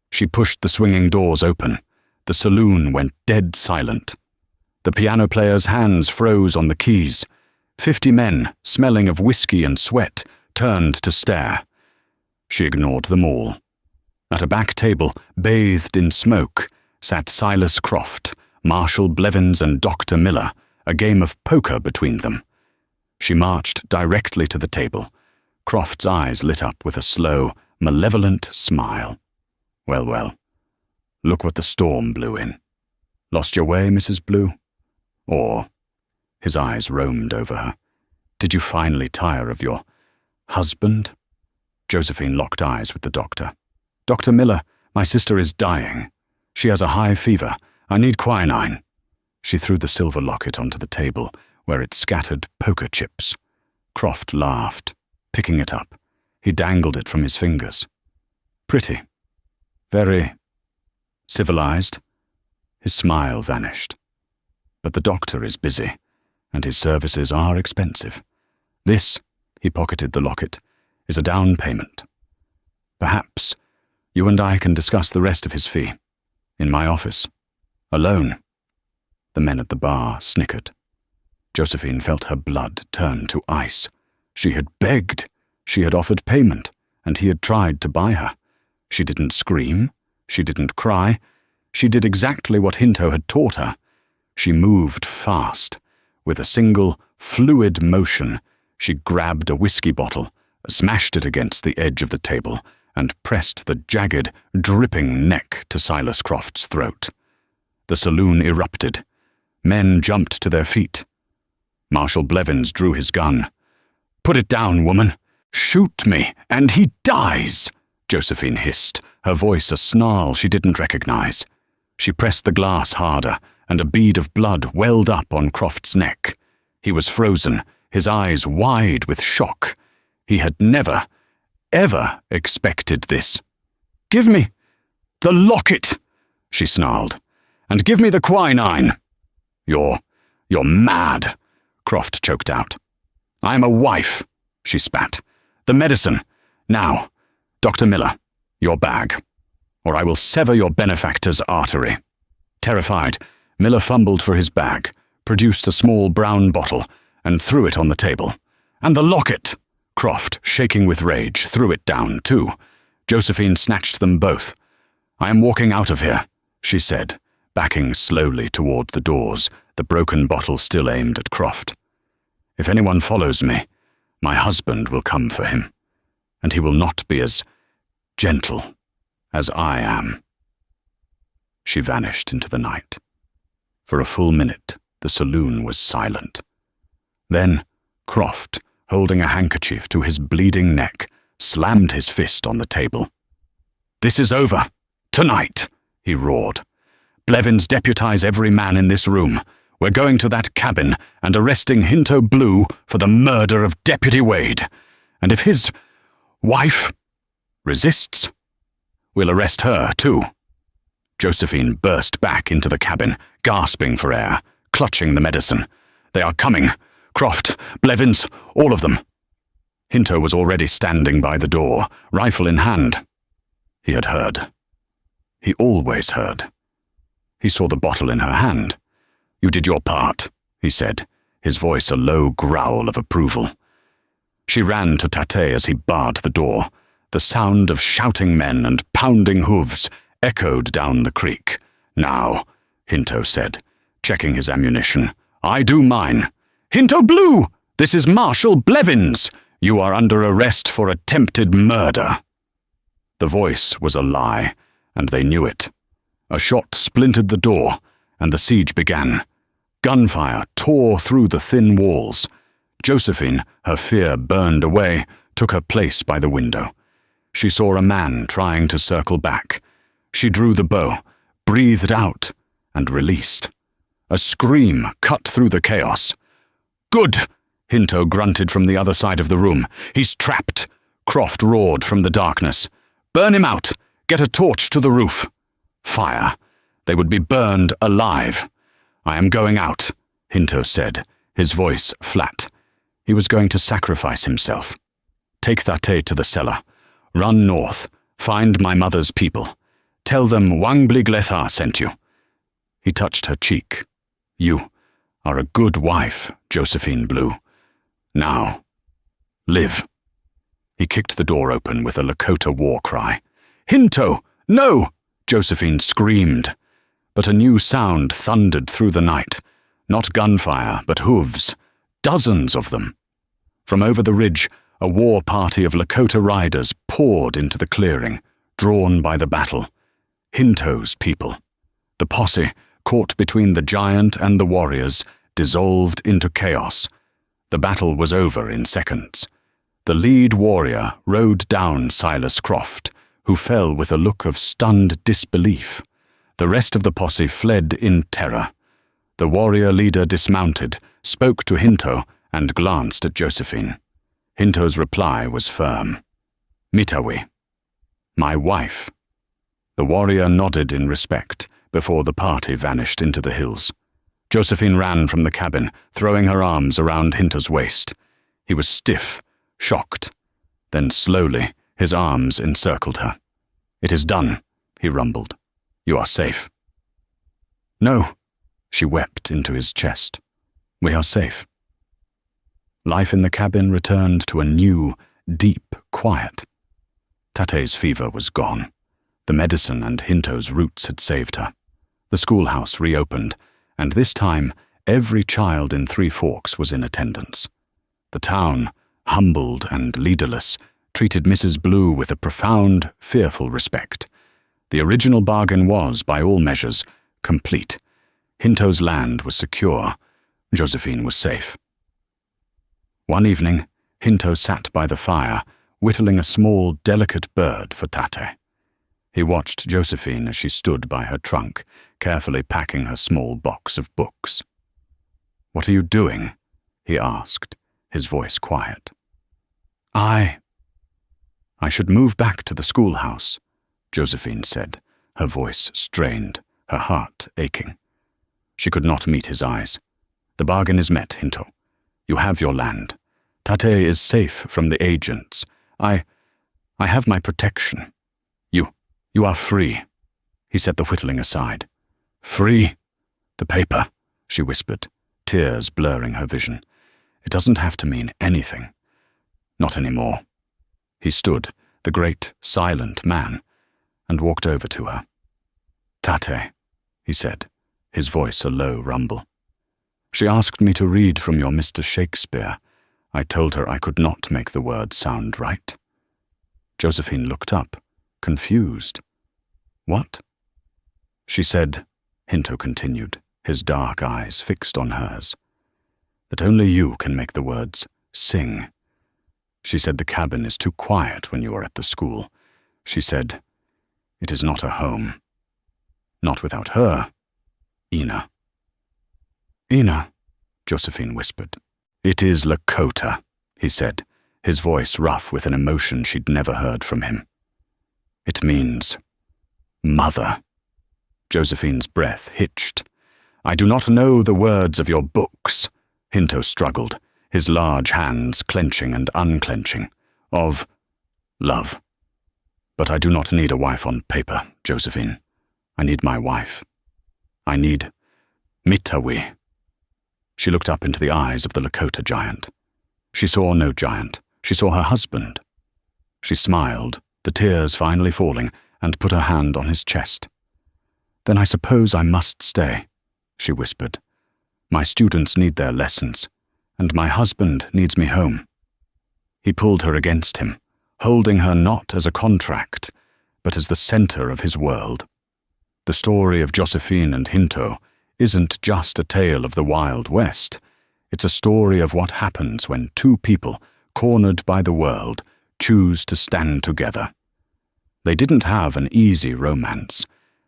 She pushed the swinging doors open. The saloon went dead silent. The piano player's hands froze on the keys. 50 men, smelling of whiskey and sweat, turned to stare. She ignored them all. At a back table, bathed in smoke, sat Silas Croft, Marshal Blevins and Dr. Miller, a game of poker between them. She marched directly to the table. Croft's eyes lit up with a slow, malevolent smile. "Well, well, look what the storm blew in. Lost your way, Mrs. Blue? Or," his eyes roamed over her, "did you finally tire of your husband?" Josephine locked eyes with the doctor. "Dr. Miller, my sister is dying. She has a high fever. I need quinine." She threw the silver locket onto the table, where it scattered poker chips. Croft laughed, picking it up. He dangled it from his fingers. Pretty. Very civilized. His smile vanished. But the doctor is busy, and his services are expensive. This, he pocketed the locket, is a down payment. Perhaps you and I can discuss the rest of his fee. In my office. Alone. The men at the bar snickered. Josephine felt her blood turn to ice. She had begged. She had offered payment, and he had tried to buy her. She didn't scream. She didn't cry. She did exactly what Hinto had taught her. She moved fast. With a single, fluid motion, she grabbed a whiskey bottle, smashed it against the edge of the table, and pressed the jagged, dripping neck to Silas Croft's throat. The saloon erupted. Men jumped to their feet. Marshal Blevins drew his gun. "Put it down, woman. Shoot me, and he dies," Josephine hissed, her voice a snarl she didn't recognize. She pressed the glass harder, and a bead of blood welled up on Croft's neck. He was frozen, his eyes wide with shock. He had never, ever expected this. "Give me the locket," she snarled, "and give me the quinine." You're mad," Croft choked out. "I'm a wife," she spat. "The medicine. Now, Dr. Miller, your bag, or I will sever your benefactor's artery." Terrified, Miller fumbled for his bag, produced a small brown bottle, and threw it on the table. "And the locket!" Croft, shaking with rage, threw it down too. Josephine snatched them both. "I am walking out of here," she said, backing slowly toward the doors, the broken bottle still aimed at Croft. "If anyone follows me, my husband will come for him, and he will not be as gentle as I am." She vanished into the night. For a full minute, the saloon was silent. Then, Croft, holding a handkerchief to his bleeding neck, slammed his fist on the table. "This is over. Tonight," he roared. "Blevins, deputize every man in this room. We're going to that cabin and arresting Hinto Blue for the murder of Deputy Wade. And if his wife resists, we'll arrest her too." Josephine burst back into the cabin, gasping for air, clutching the medicine. "They are coming. Croft, Blevins, all of them." Hinto was already standing by the door, rifle in hand. He had heard. He always heard. He saw the bottle in her hand. "You did your part," he said, his voice a low growl of approval. She ran to Tate as he barred the door. The sound of shouting men and pounding hooves echoed down the creek. "Now," Hinto said, checking his ammunition. "I do mine. Hinto Blue! This is Marshal Blevins! You are under arrest for attempted murder." The voice was a lie, and they knew it. A shot splintered the door, and the siege began. Gunfire tore through the thin walls. Josephine, her fear burned away, took her place by the window. She saw a man trying to circle back. She drew the bow, breathed out, and released. A scream cut through the chaos. "Good!" Hinto grunted from the other side of the room. "He's trapped!" Croft roared from the darkness. "Burn him out! Get a torch to the roof!" Fire. They would be burned alive. "I am going out," Hinto said, his voice flat. He was going to sacrifice himself. "Take Tate to the cellar. Run north. Find my mother's people. Tell them Wangbli Glethar sent you." He touched her cheek. "You are a good wife, Josephine Blue. Now, live." He kicked the door open with a Lakota war cry. "Hinto! No!" Josephine screamed. But a new sound thundered through the night. Not gunfire, but hooves. Dozens of them. From over the ridge, a war party of Lakota riders poured into the clearing, drawn by the battle. Hinto's people. The posse, caught between the giant and the warriors, dissolved into chaos. The battle was over in seconds. The lead warrior rode down Silas Croft, who fell with a look of stunned disbelief. The rest of the posse fled in terror. The warrior leader dismounted, spoke to Hinto, and glanced at Josephine. Hinto's reply was firm. Mitawi. My wife. The warrior nodded in respect before the party vanished into the hills. Josephine ran from the cabin, throwing her arms around Hinto's waist. He was stiff, shocked. Then slowly, his arms encircled her. It is done, he rumbled. You are safe. No, she wept into his chest. We are safe. Life in the cabin returned to a new, deep quiet. Tate's fever was gone. The medicine and Hinto's roots had saved her. The schoolhouse reopened, and this time every child in Three Forks was in attendance. The town, humbled and leaderless, treated Mrs. Blue with a profound, fearful respect. The original bargain was, by all measures, complete. Hinto's land was secure. Josephine was safe. One evening, Hinto sat by the fire, whittling a small, delicate bird for Tate. He watched Josephine as she stood by her trunk, carefully packing her small box of books. What are you doing? He asked, his voice quiet. I should move back to the schoolhouse, Josephine said, her voice strained, her heart aching. She could not meet his eyes. The bargain is met, Hinto. You have your land. Tate is safe from the agents. I have my protection. You are free. He set the whittling aside. Free? The paper, she whispered, tears blurring her vision. It doesn't have to mean anything. Not anymore. He stood, the great, silent man, and walked over to her. Tate, he said, his voice a low rumble. She asked me to read from your Mr. Shakespeare. I told her I could not make the words sound right. Josephine looked up, confused. What? She said, Hinto continued, his dark eyes fixed on hers, that only you can make the words sing. She said the cabin is too quiet when you are at the school. She said, it is not a home. Not without her, Ina. Ina, Josephine whispered. It is Lakota, he said, his voice rough with an emotion she'd never heard from him. It means mother. Josephine's breath hitched. I do not know the words of your books, Hinto struggled, his large hands clenching and unclenching, of love. But I do not need a wife on paper, Josephine. I need my wife. I need Mitawi. She looked up into the eyes of the Lakota giant. She saw no giant. She saw her husband. She smiled, the tears finally falling, and put her hand on his chest. Then I suppose I must stay, she whispered. My students need their lessons, and my husband needs me home. He pulled her against him, holding her not as a contract, but as the center of his world. The story of Josephine and Hinto isn't just a tale of the Wild West. It's a story of what happens when two people, cornered by the world, choose to stand together. They didn't have an easy romance.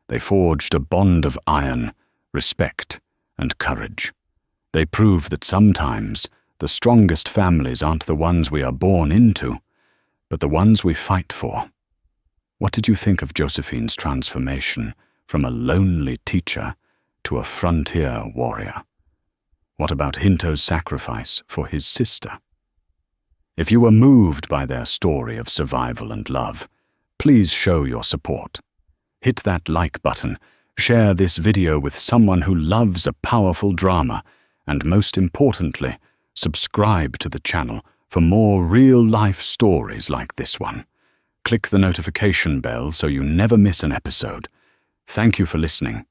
They forged a bond of iron, respect, and courage. They prove that sometimes the strongest families aren't the ones we are born into, but the ones we fight for. What did you think of Josephine's transformation from a lonely teacher to a frontier warrior? What about Hinto's sacrifice for his sister? If you were moved by their story of survival and love, please show your support. Hit that like button, share this video with someone who loves a powerful drama, and most importantly, subscribe to the channel for more real-life stories like this one. Click the notification bell so you never miss an episode. Thank you for listening.